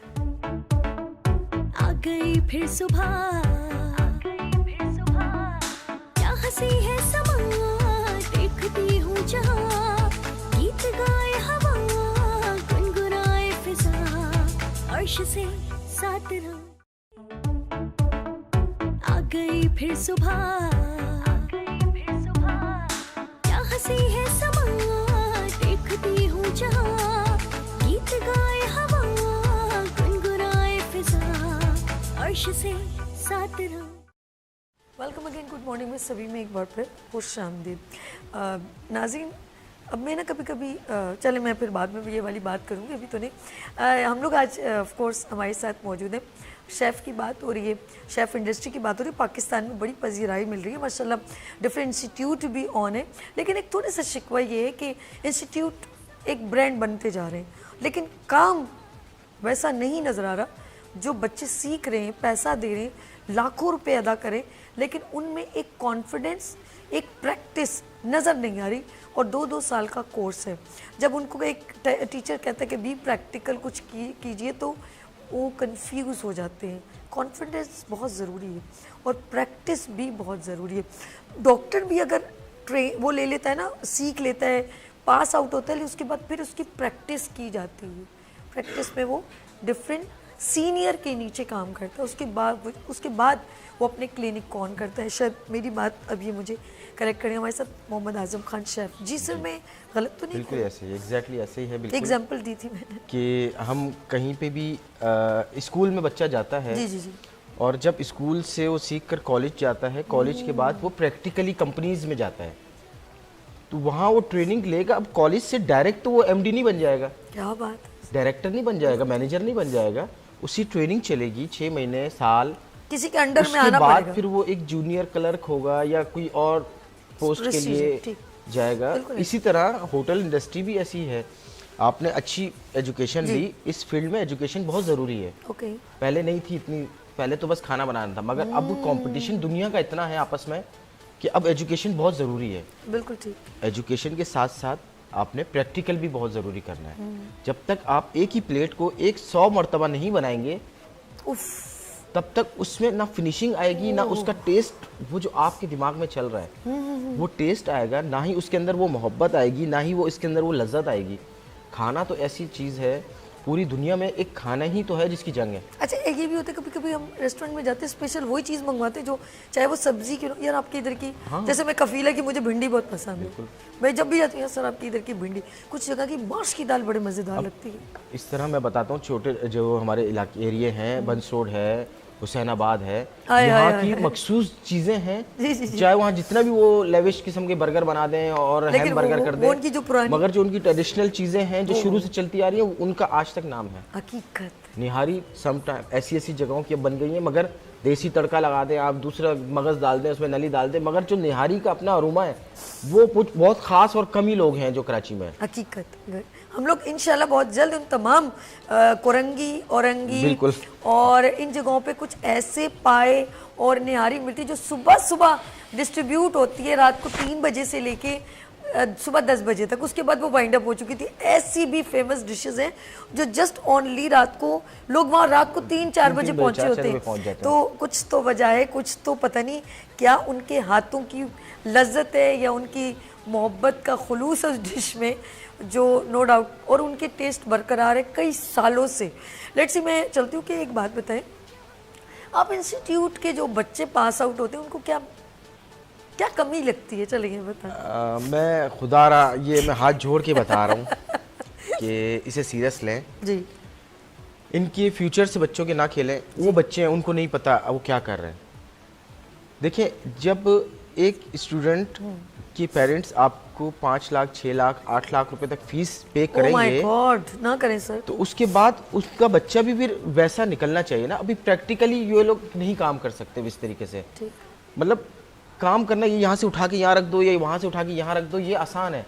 आ गई फिर सुबह, क्या हंसी है समा, देखती हूँ जहाँ, गीत गाए हवा, गुनगुनाए फिजा, अर्श से साथ रहो। आ गई फिर सुबह, क्या हंसी है समा, देखती हूँ जहाँ, गीत गाए हवा, गुनगुनाए फिजा, अर्श से साथ रहो। वेलकम अगेन, गुड मॉर्निंग में सभी में एक बार फिर खुश आमदीद। नाज़रीन, अब मैं ना कभी कभी चले मैं फिर बाद में भी ये वाली बात करूँगी, अभी तो नहीं। हम लोग आज ऑफ कोर्स हमारे साथ मौजूद हैं, शेफ़ की बात हो रही है, शेफ़ इंडस्ट्री की बात हो रही है। पाकिस्तान में बड़ी पजीराई मिल रही है माशाल्लाह, डिफरेंट इंस्टीट्यूट भी ऑन है, लेकिन एक थोड़ा सा शिकवा ये है कि इंस्टीट्यूट एक ब्रांड बनते जा रहे हैं, लेकिन काम वैसा नहीं नज़र आ रहा। जो बच्चे सीख रहे हैं, पैसा दे रहे हैं, लाखों रुपए अदा करें, लेकिन उनमें एक कॉन्फिडेंस, एक प्रैक्टिस नज़र नहीं आ रही। और 2-2 साल का कोर्स है, जब उनको एक टीचर कहता है कि बी प्रैक्टिकल कुछ कीजिए तो वो कंफ्यूज हो जाते हैं। कॉन्फिडेंस बहुत ज़रूरी है और प्रैक्टिस भी बहुत ज़रूरी है। डॉक्टर भी अगर वो ले लेता है ना, सीख लेता है, पास आउट होता है, उसके बाद फिर उसकी प्रैक्टिस की जाती है। प्रैक्टिस में वो डिफरेंट सीनियर के नीचे काम करता है, उसके बाद वो अपने क्लिनिक को ऑन करता है। शायद मेरी बात अब ये मुझे करेक्ट करें, हमारे साथ मोहम्मद आजम खान शेफ जी। सर मैं गलत तो नहीं? बिल्कुल ऐसे ही, एग्जैक्टली ऐसे ही है। बिल्कुल एग्जाम्पल दी थी मैंने कि हम कहीं पे भी स्कूल में बच्चा जाता है जी जी जी। और जब स्कूल से वो सीख कर कॉलेज जाता है, कॉलेज के बाद वो प्रैक्टिकली कंपनीज में जाता है, तो वहाँ वो ट्रेनिंग लेगा। अब कॉलेज से डायरेक्ट तो वो एमडी नहीं बन जाएगा, क्या बात है, डायरेक्टर नहीं बन जाएगा, मैनेजर नहीं बन जाएगा, उसी ट्रेनिंग चलेगी 6 महीने साल, किसी के अंडर में उसके आना बाद पड़ेगा। फिर वो एक जूनियर क्लर्क होगा या कोई और पोस्ट के Procedure, लिए ठीक। जाएगा। बिल्कुल। इसी तरह होटल इंडस्ट्री भी ऐसी है। आपने अच्छी एजुकेशन ली, इस फील्ड में एजुकेशन बहुत ज़रूरी है। ओके पहले नहीं थी इतनी, पहले तो बस खाना बनाना था, मगर अब कंपटीशन दुनिया का इतना है आपस में कि अब एजुकेशन बहुत ज़रूरी है। बिल्कुल ठीक। एजुकेशन के साथ साथ आपने प्रैक्टिकल भी बहुत ज़रूरी करना है। जब तक आप एक ही प्लेट को 100 मरतबा नहीं बनाएंगे, उफ, तब तक उसमें ना फिनिशिंग आएगी, ना उसका टेस्ट, वो जो आपके दिमाग में चल रहा है वो टेस्ट आएगा, ना ही उसके अंदर वो मोहब्बत आएगी, ना ही वो इसके अंदर वो लज्जत आएगी। खाना तो ऐसी चीज़ है, पूरी दुनिया में एक खाना ही तो है जिसकी जंग है। अच्छा एक ये भी होता है कभी कभी हम रेस्टोरेंट में जाते हैं, स्पेशल वही चीज़ मंगवाते हैं जो चाहे वो सब्जी की यार आपके इधर की, जैसे मैं कफीला की मुझे भिंडी बहुत पसंद है, मैं जब भी जाती हूँ सर आपकी इधर की भिंडी, कुछ जगह की माश की दाल बड़े मज़ेदार लगती है। इस तरह मैं बताता हूँ, छोटे जो हमारे इलाके एरिए हैं, बंस रोड है, हुसैनाबाद है, यहाँ की मखसूस चीज़ें हैं। चाहे वहाँ जितना भी वो लेविश किस्म के बर्गर बना दें और लेकिन हैम बर्गर वो- कर वो दें, उनकी जो पुरानी- मगर जो उनकी ट्रेडिशनल चीज़ें हैं जो शुरू से चलती आ रही है, उनका आज तक नाम है। हकीकत निहारी सम टाइम ऐसी ऐसी जगहों की अब बन गई है, मगर देसी तड़का लगा दें आप, दूसरा मगज़ डाल दें, उसमें नली डाल दें, मगर जो निहारी का अपना अरोमा है वो कुछ बहुत ख़ास और कम ही लोग हैं जो कराची में हैं। हकीकत। हम लोग इंशाल्लाह बहुत जल्द उन तमाम कोरंगी, औरंगी बिल्कुल। और इन जगहों पे कुछ ऐसे पाए और निहारी मिलती जो सुबह सुबह डिस्ट्रीब्यूट होती है, रात को 3 बजे से लेके सुबह 10 बजे तक, उसके बाद वो वाइंड अप हो चुकी थी। ऐसी भी फेमस डिशेस हैं जो जस्ट ओनली रात को लोग वहाँ रात को 3-4 बजे पहुंचे होते हैं। तो कुछ तो वजह है, कुछ तो पता नहीं क्या उनके हाथों की लज्जत है या उनकी मोहब्बत का खुलूस उस डिश में, जो नो डाउट, और उनके टेस्ट बरकरार है कई सालों से। लेट्स सी मैं चलती हूँ कि एक बात बताएं, आप इंस्टीट्यूट के जो बच्चे पास आउट होते हैं उनको क्या क्या कमी लगती है, चलिए बताएं। मैं खुदारा ये मैं हाथ जोड़ के बता रहा हूँ कि इसे सीरियस लें, जी इनके फ्यूचर से बच्चों के ना खेलें। वो बच्चे हैं, उनको नहीं पता वो क्या कर रहे हैं। देखिए, जब एक स्टूडेंट के पेरेंट्स आपको 5 लाख 6 लाख 8 लाख रुपए तक फीस पे ओह माय करेंगे, गॉड, ना करें सर। तो उसके बाद उसका बच्चा भी फिर वैसा निकलना चाहिए ना। अभी प्रैक्टिकली ये लोग नहीं काम कर सकते इस तरीके से। ठीक। मतलब काम करना, ये यहाँ से उठा के यहाँ रख दो या वहाँ से उठा के यहाँ रख दो, ये आसान है।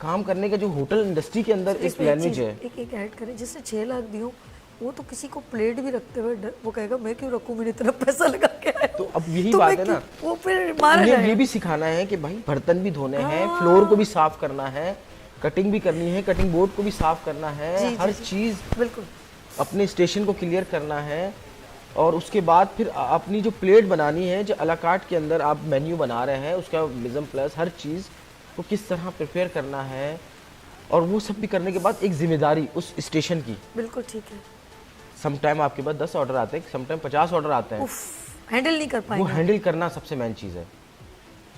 काम करने का जो होटल इंडस्ट्री के अंदर एक इसमें लैंग्वेज चीज़- है। एक ऐड करें, जिसने 6 लाख दियो वो तो किसी को प्लेट भी रखते हुए वो कहेगा मैं क्यों रखूं, मैंने इतना पैसा लगा के आया। तो अब यही तो बात मैं है ना, क्यों- वो फिर मारा उन्हें जाए। ये भी सिखाना है कि भाई बर्तन भी धोने हैं, फ्लोर को भी साफ करना है, कटिंग भी करनी है, कटिंग बोर्ड को भी साफ करना है, जी, हर जी। चीज़ बिल्कुल अपने स्टेशन को क्लियर करना है। और उसके बाद फिर अपनी जो प्लेट बनानी है, जो अला कार्ट के अंदर आप मेन्यू बना रहे हैं, उसका मिज़म प्लस हर चीज़ को किस तरह प्रिपेयर करना है, और वो सब भी करने के बाद एक जिम्मेदारी उस स्टेशन की। बिल्कुल ठीक है। सम टाइम आपके पास 10 ऑर्डर आते हैं, सम टाइम 50 ऑर्डर आते हैं, हैंडल नहीं कर वो पाएंगे। हैंडल करना सबसे मेन चीज़ है।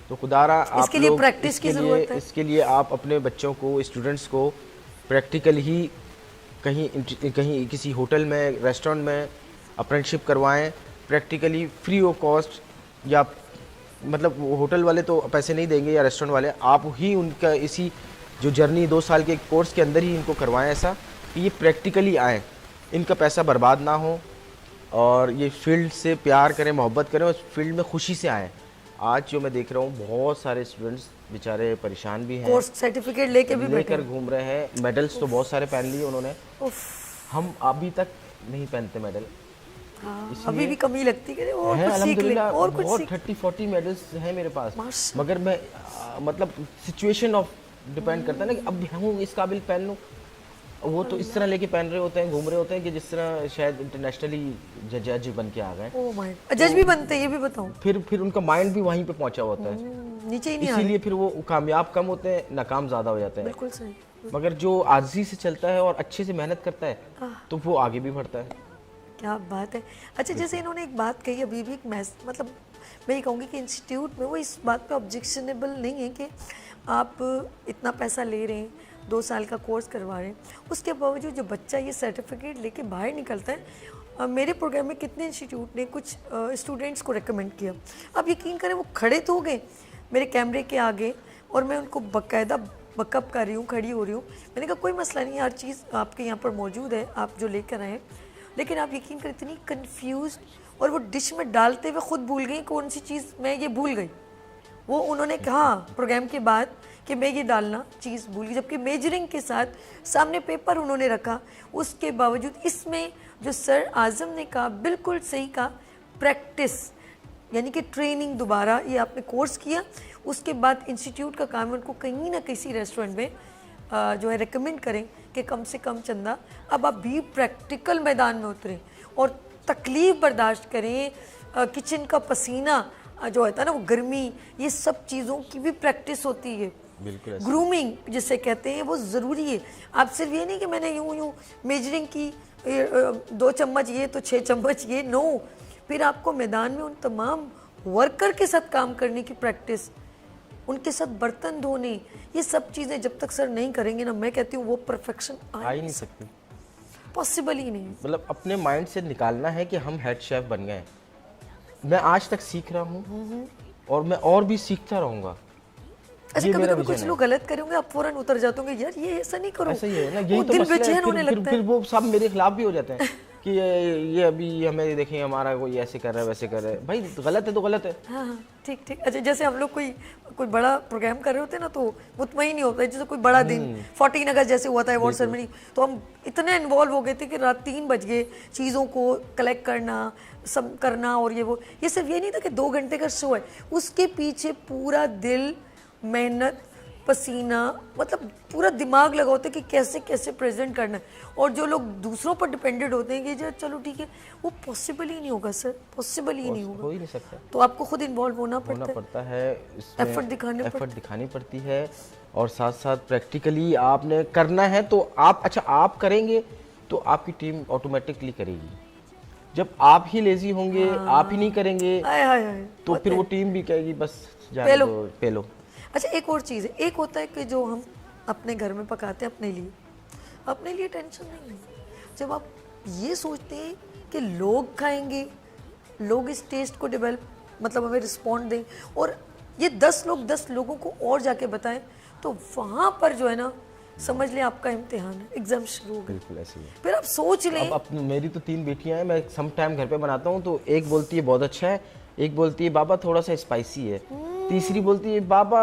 तो खुदारा आप इसके लिए लोग प्रैक्टिस की ज़रूरत है। इसके लिए आप अपने बच्चों को, स्टूडेंट्स को प्रैक्टिकल ही कहीं किसी होटल में, रेस्टोरेंट में अप्रेंटिसशिप करवाएं, प्रैक्टिकली फ्री ऑफ कॉस्ट। या मतलब वो होटल वाले तो पैसे नहीं देंगे या रेस्टोरेंट वाले, आप ही उनका इसी जो जर्नी 2 साल के कोर्स के अंदर ही इनको करवाएं, ऐसा कि ये प्रैक्टिकली आएँ, इनका पैसा बर्बाद ना हो, और ये फील्ड से प्यार करें, मोहब्बत करें, और फील्ड में खुशी से आएँ। आज जो मैं देख रहा हूँ, बहुत सारे स्टूडेंट्स बेचारे परेशान भी हैं, कोर्स सर्टिफिकेट लेके भी बैठे लेकर घूम रहे हैं। मेडल्स तो बहुत सारे पहन लिए उन्होंने, उफ, हम अभी तक नहीं पहनते मेडल। हाँ, अभी भी कमी लगती है कि और है कुछ सीख ले, अल्हम्दुलिल्लाह, और कुछ बहुत सीख। 30-40 मेडल्स हैं मेरे पास, माशाल्लाह। मगर मैं मतलब सिचुएशन ऑफ डिपेंड करता है ना कि अब हूँ इस काबिल पहन लूँ। वो तो इस तरह लेके पहन रहे होते हैं, घूम रहे होते हैं कि जिस तरह शायद इंटरनेशनली जज बन के आ गए। ओह माय, जज भी बनते हैं, ये भी बताऊं। फिर उनका माइंड भी वहीं पे पहुंचा होता है, नीचे ही नहीं आ रहे। इसीलिए फिर वो कामयाब कम होते हैं, नाकाम ज़्यादा हो जाते हैं। बिल्कुल सही। मगर जो आजी से चलता है और अच्छे से मेहनत करता है, तो वो आगे भी बढ़ता है। क्या बात है। अच्छा, जैसे इन्होंने एक बात कही अभी भी, एक मतलब मैं ये कहूँगी कि इंस्टीट्यूट में वो इस बात पे ऑब्जेक्शनेबल नहीं है कि आप इतना पैसा ले रहे हैं, 2 साल का कोर्स करवा रहे हैं, उसके बावजूद जो बच्चा ये सर्टिफिकेट लेके बाहर निकलता है। मेरे प्रोग्राम में कितने इंस्टीट्यूट ने कुछ स्टूडेंट्स को रेकमेंड किया, आप यकीन करें वो खड़े तो हो गए मेरे कैमरे के आगे और मैं उनको बाकायदा बकअप कर रही हूँ, खड़ी हो रही हूँ। मैंने कहा कोई मसला नहीं, हर चीज़ आपके यहाँ पर मौजूद है, आप जो लेकर आए। लेकिन आप यकीन करें इतनी कन्फ्यूज, और वो डिश में डालते हुए खुद भूल गई कौन सी चीज़ मैं ये भूल गई। वो उन्होंने कहा प्रोग्राम के बाद कि मैं ये डालना चीज़ भूल गई, जबकि मेजरिंग के साथ सामने पेपर उन्होंने रखा। उसके बावजूद इसमें जो सर आज़म ने कहा बिल्कुल सही कहा, प्रैक्टिस यानी कि ट्रेनिंग दोबारा, ये आपने कोर्स किया, उसके बाद इंस्टीट्यूट का काम है उनको कहीं ना किसी रेस्टोरेंट में जो है रेकमेंड करें कि कम से कम चंदा अब आप भी प्रैक्टिकल मैदान में उतरें और तकलीफ़ बर्दाश्त करें। किचन का पसीना जो होता है ना, वो गर्मी, ये सब चीज़ों की भी प्रैक्टिस होती है। बिल्कुल, ग्रूमिंग जिसे कहते हैं वो ज़रूरी है। आप सिर्फ ये नहीं कि मैंने यूँ मेजरिंग की 2 चम्मच ये तो 6 चम्मच ये, नो, फिर आपको मैदान में उन तमाम वर्कर के साथ काम करने की प्रैक्टिस, उनके साथ बर्तन धोने, ये सब चीज़ें जब तक सर नहीं करेंगे ना, मैं कहती हूँ वो परफेक्शन आ ही नहीं सकती, पॉसिबल ही नहीं। मतलब अपने माइंड से निकालना है कि हम हेड शेफ बन गए। मैं आज तक सीख रहा हूँ और मैं और भी सीखता रहूँगा। अच्छा, कभी कभी कुछ लोग गलत करेंगे, आप फौरन उतर जाते होंगे, यार ये ऐसा नहीं करो, ऐसा ही है ना, यही तो दिल मसला है। बेचैन होने लगता है। फिर वो सब मेरे खिलाफ भी हो जाते हैं कि ये अभी हमें देखें हमारा कोई ऐसे कर रहा है वैसे कर रहा है। भाई गलत है तो गलत है। हाँ हाँ, ठीक ठीक। अच्छा, जैसे हम लोग कोई बड़ा प्रोग्राम कर रहे होते हैं ना, तो मुतमईन नहीं होता है। जैसे कोई बड़ा दिन 14 अगस्त जैसे हुआ था अवार्ड सेरेमनी, तो हम इतने इन्वॉल्व हो गए थे कि रात 3 बज गए चीज़ों को कलेक्ट करना, सब करना, और ये सिर्फ ये नहीं था कि 2 घंटे का शो है, उसके पीछे पूरा दिल, मेहनत, पसीना, मतलब पूरा दिमाग लगा होता है कि कैसे कैसे प्रेजेंट करना है। और जो लोग दूसरों पर डिपेंडेंट होते हैं कि चलो ठीक है, वो पॉसिबल ही नहीं होगा सर, पॉसिबल ही नहीं होगा, हो ही नहीं सकता। तो आपको खुद इन्वॉल्व होना पड़ता है, एफर्ट दिखानी पड़ती है, और साथ साथ प्रैक्टिकली आपने करना है। तो आप करेंगे तो आपकी टीम ऑटोमेटिकली करेगी। जब आप ही लेजी होंगे, आप ही नहीं करेंगे, तो फिर वो टीम भी कहेगी बस जाने दो, पे लो। अच्छा, एक और चीज़ है, एक होता है कि जो हम अपने घर में पकाते हैं अपने लिए टेंशन नहीं है। जब आप ये सोचते हैं कि लोग खाएंगे, लोग इस टेस्ट को डेवलप, मतलब हमें रिस्पॉन्ड दें, और ये 10 लोग 10 लोगों को और जाके बताएं, तो वहाँ पर जो है ना, समझ लें आपका इम्तिहान है, एग्जाम शुरू हो गया। बिल्कुल ऐसे ही। फिर आप सोच लें। अब मेरी तो 3 बेटियां हैं, मैं सम टाइम घर पे बनाता हूँ तो एक बोलती है बहुत अच्छा है, एक बोलती है बाबा थोड़ा सा स्पाइसी है, तीसरी बोलती है बाबा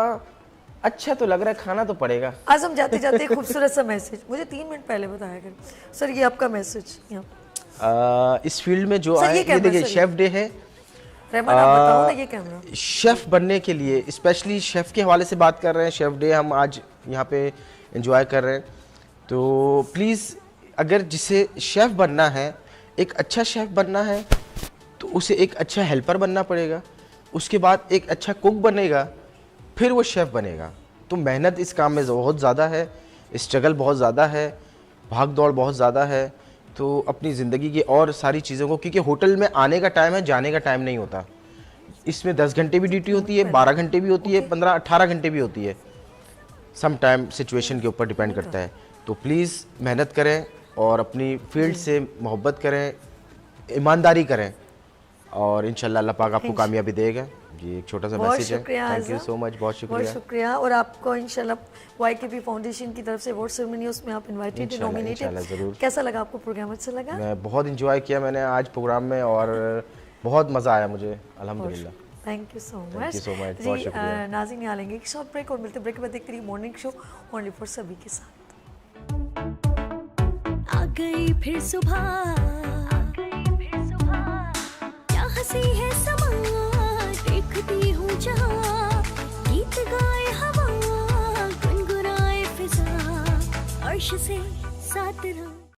अच्छा तो लग रहा है, खाना तो पड़ेगा। आज हम जाते जाते खूबसूरत सा मैसेज मुझे 3 मिनट पहले बताया कर सर, ये आपका मैसेज यहाँ इस फील्ड में जो आए, ये देखिए शेफ डे है। रहमान आप बताओ ना, ये कैमरा शेफ बनने के लिए स्पेशली शेफ के हवाले से बात कर रहे हैं। शेफ डे हम आज यहाँ पे एंजॉय कर रहे हैं, तो प्लीज़ अगर जिसे शेफ बनना है, एक अच्छा शेफ बनना है, तो उसे एक अच्छा हेल्पर बनना पड़ेगा, उसके बाद एक अच्छा कुक बनेगा, फिर वो शेफ़ बनेगा। तो मेहनत इस काम में बहुत ज़्यादा है, स्ट्रगल बहुत ज़्यादा है, भाग दौड़ बहुत ज़्यादा है। तो अपनी ज़िंदगी की और सारी चीज़ों को, क्योंकि होटल में आने का टाइम है, जाने का टाइम नहीं होता, इसमें 10 घंटे भी ड्यूटी होती है, 12 घंटे भी होती है, 15-18 घंटे भी होती है, सम टाइम सिचुएशन के ऊपर डिपेंड करता है। तो प्लीज़ मेहनत करें और अपनी फील्ड से मोहब्बत करें, ईमानदारी करें, और इंशाल्लाह अल्लाह पाक आपको कामयाबी देगा। जी, एक छोटा सा मैसेज है। थैंक यू सो मच, बहुत शुक्रिया। और आपको इंशाल्लाह YKP फाउंडेशन की तरफ से अवार्ड सेरेमनी, उसमें आप इनवाइटेड, नॉमिनेटेड। कैसा लगा आपको प्रोग्राम? अच्छा लगा? मैं बहुत इंजॉय किया मैंने आज प्रोग्राम में, और बहुत मज़ा आया मुझे, अल्हम्दुलिल्लाह। थैंक यू सो मच बहुत शुक्रिया। नाज़रीन, यहाँ लेंगे एक शॉर्ट ब्रेक और मिलते ब्रेक के बाद देखते रहिए मॉर्निंग शो ओनली फॉर सभी के साथ। आ गई फिर सुबह, क्या हंसी है समा, देखती हूँ जहाँ, गीत गाए हवा, गुनगुनाए फिजा, अर्श से